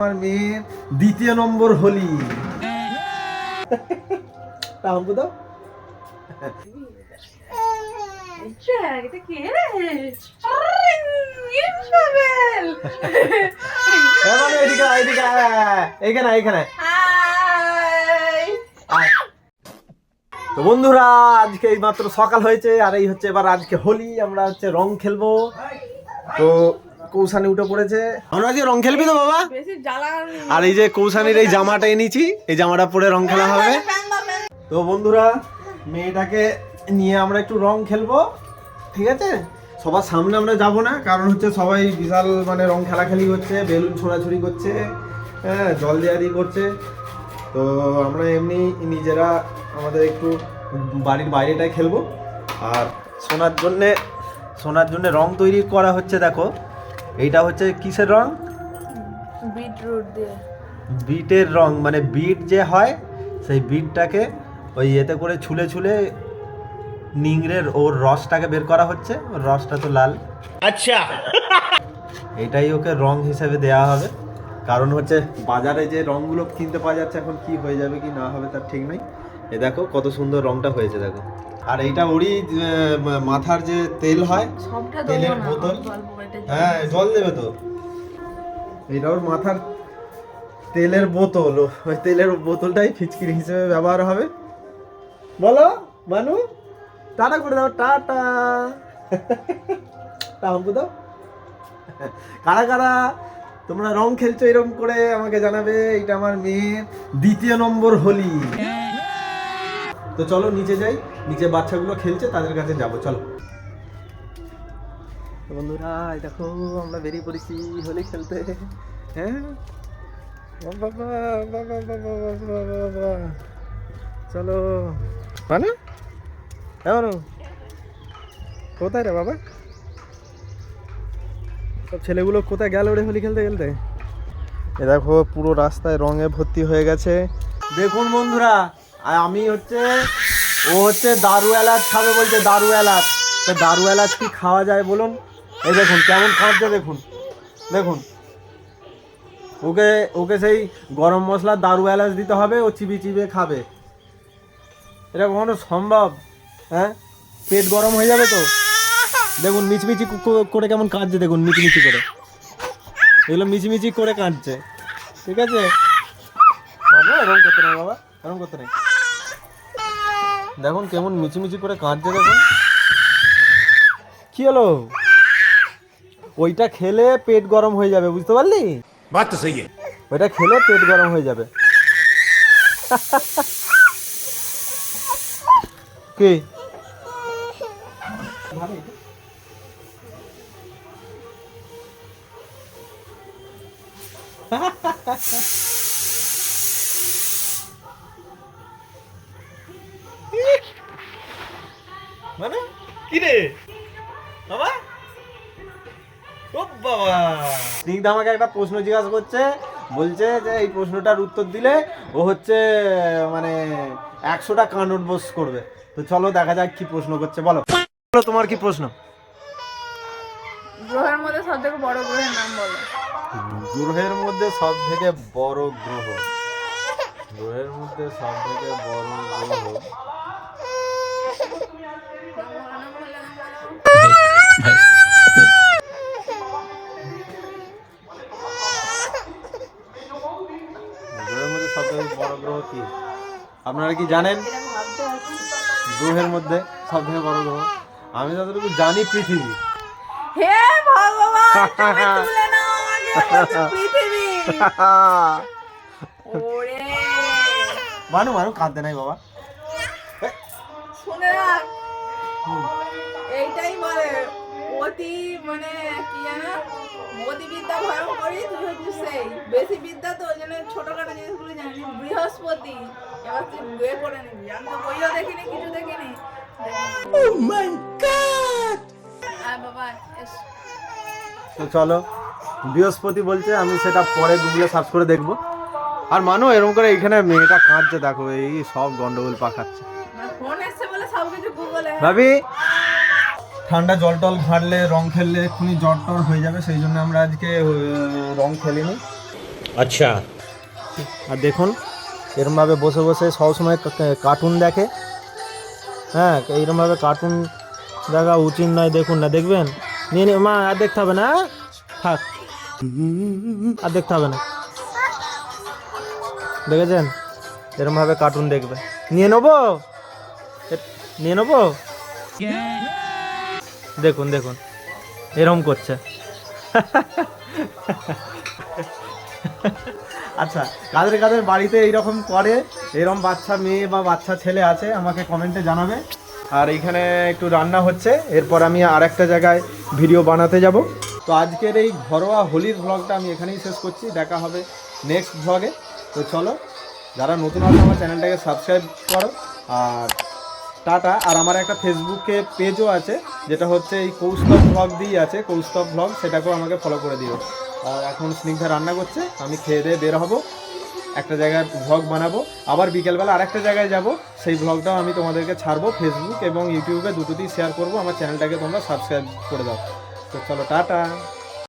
আমার মেয়ের দ্বিতীয় নম্বর হোলি। তাহলে দাও। তো বন্ধুরা, আজকে এই মাত্র সকাল হয়েছে আর এই হচ্ছে এবার আজকে হোলি। আমরা হচ্ছে রং খেলবো। তো কৌশানি উঠে পড়েছে। আমরা আজকে রং খেলবি তো বাবা? আর এই যে কৌশানির এই জামাটা এনেছি, এই জামাটা পরে রং খেলা হবে। তো বন্ধুরা, মেয়েটাকে নিয়ে আমরা একটু রং খেলবো, ঠিক আছে? সবার সামনে আমরা যাব না, কারণ হচ্ছে সবাই বিশাল মানে রং খেলাখেলি করছে, বেলুন ছোড়াছুড়ি করছে, হ্যাঁ, জল দেওয়া করছে। তো আমরা এমনি নিজেরা আমাদের একটু বাড়ির বাইরেটাই খেলবো। আর সোনার জন্য রং তৈরি করা হচ্ছে। দেখো, এইটা হচ্ছে কিসের রং? বিটরুট দিয়ে। বিটের রং, মানে বিট যে হয় সেই বিটটাকে ওই এতে করে ছুলে ছুলে নিংড়ের ওর রসটাকে বের করা হচ্ছে। ওর রসটা তো লাল। আচ্ছা, এটাই ওকে রং হিসেবে দেয়া হবে। কারণ হচ্ছে বাজারে যে রংগুলো কিনতে পাওয়া যাচ্ছে, এখন কি হয়ে যাবে কি না হবে তার ঠিক নেই। এ দেখো কত সুন্দর রংটা হয়েছে, দেখো। আর এইটা ওরই মাথার যে তেল হয়, তেলের বোতল, হ্যাঁ জল দেবে তো। এটা ওর মাথার তেলের বোতল, ওই তেলের বোতলটাই ফিচকিরি হিসেবে ব্যবহার হবে। বলো মানু, টাটা করে দাও, টাটা। টাম্পু দাও। কারা কারা তোমরা রং খেলছো এরকম করে আমাকে জানাবে। এটা আমার মেয়ের দ্বিতীয় নম্বর হোলি। তো চলো নিচে যাই, নিচে বাচ্চাগুলো খেলছে, তাদের কাছে যাবো, চলো। বন্ধুরা, দেখো আমরা বেরিয়ে পড়েছি হোলি খেলতে। হ্যাঁ বাবা, চলো। মানে এমন কোথায় রে বাবা? সব ছেলেগুলো কোথায় গেল রে হোলি খেলতে খেলতে? এ দেখো পুরো রাস্তায় রঙে ভর্তি হয়ে গেছে। দেখুন বন্ধুরা, আমি হচ্ছে, ও হচ্ছে দারু এলাচ খাবে বলছে, দারু এলাচ। তো দারু এলাচ কি খাওয়া যায় বলুন? এই দেখুন কেমন কাঁদছে, দেখুন দেখুন। ওকে সেই গরম মশলা দারু এলাচ দিতে হবে, ও চিবিয়ে চিবিয়ে খাবে। এটা কখনো সম্ভব? হ্যাঁ, পেট গরম হয়ে যাবে তো। দেখুন মিচমিচি করে কেমন কাঁদছে, দেখুন মিচমিচি করে, এগুলো মিচমিচি করে কাঁদছে, ঠিক আছে? বাবা এরকম করতে নেই, বাবা এরকম করতে নেই। দেখুন কেমন মিচমিচি করে কাঁদছে, দেখুন। কি হলো? ওইটা খেলে পেট গরম হয়ে যাবে, বুঝতে পারলি? বাত তো সহি। ওইটা খেলে পেট গরম হয়ে যাবে। কি মানে কি রে বাবা? ও বাবা, স্নিগ্ধা আমাকে একটা প্রশ্ন জিজ্ঞাসা করছে, বলছে যে এই প্রশ্নটার উত্তর দিলে ও হচ্ছে মানে 100টা কানড বোস করবে। তো চলো দেখা যাক কি প্রশ্ন করছে, বলো তোমার কি প্রশ্ন? গ্রহের মধ্যে সবথেকে বড় গ্রহের নাম বলো। গ্রহের মধ্যে সব থেকে বড় গ্রহ, গ্রহের মধ্যে সব থেকে বড় গ্রহ, গ্রহের মধ্যে সব থেকে বড় গ্রহ কি আপনারা কি জানেন? গ্রহের মধ্যে সব থেকে বড় গ্রহ আমি যতটুকু জানি পৃথিবী। হে ভগবান, তুমি তুলে নাও আমাকে, পৃথিবী। ওরে মানু কাঁদতে নাই বাবা, শুনে রাখ, এইটাই বলে অতি, মানে কি জানো, অতিবিদ্যা ভয়ঙ্করী, তুই হচ্ছিস সেই বেশি বিদ্যা, তো ওই জন্য ছোটখাটো জিনিসগুলো জানি। বৃহস্পতি, এবার তুই বিয়ে করে নিবি। আমি তো বইও দেখিনি, কিছু দেখিনি। ও মাই গড! বাবা এস। তো চলো, বৃহস্পতি বলছে, আমি সেটা পরে গুগলে সার্চ করে দেখবো। আর মানু এরকম করে এখানে মেয়েটা কাঁদছে, দেখো এই সব গন্ডগোল পাকাচ্ছে। ফোন এসছে বলে সবকিছু গুগলে। ভাবি ঠান্ডা জল টল ঘাটলে রং খেললে এক্ষুনি জ্বর টর হয়ে যাবে, সেই জন্য আমরা আজকে রং খেলিনি। अच्छा। আর দেখুন এরমভাবে বসে বসে সবসময় কার্টুন দেখে। হ্যাঁ, এইরকমভাবে কার্টুন দেখা উচিত নয়। দেখুন না, দেখবেন? নিয়ে নিয়ে মা, আর দেখতে হবে না, থাক, আর দেখতে হবে না। দেখেছেন এরমভাবে কার্টুন দেখবে। নিয়ে নেবো, নিয়ে নেবো। দেখুন দেখুন এরম করছে। আচ্ছা, কাদের কাদের বাড়িতে এইরকম করে, এরকম বাচ্চা মেয়ে বা বাচ্চা ছেলে আছে আমাকে কমেন্টে জানাবে। আর এইখানে একটু রান্না হচ্ছে, এরপর আমি আর একটা জায়গায় ভিডিও বানাতে যাব। তো আজকের এই ঘরোয়া হোলির ভ্লগটা আমি এখানেই শেষ করছি, দেখা হবে নেক্সট ভ্লগে। তো চলো, যারা নতুন আছে আমার চ্যানেলটাকে সাবস্ক্রাইব করো, আর টাটা। আর আমার একটা ফেসবুকে পেজও আছে, যেটা হচ্ছে এই কৌস্তব ভ্লগ দিয়েই আছে, কৌস্তব ভ্লগ, সেটাকেও আমাকে ফলো করে দিও। আর এখন স্নিগ্ধা রান্না করছে, আমি খেয়ে দিয়ে বের হবো, একটা জায়গায় ভ্লগ বানাবো, আবার বিকেলবেলা আরেকটা জায়গায় যাব, সেই ভ্লগটাও আমি তোমাদেরকে ছাড়বো ফেসবুক এবং ইউটিউবে, দুটোতেই শেয়ার করবো। আমার চ্যানেলটাকে তোমরা সাবস্ক্রাইব করে দাও। তো চলো, টাটা।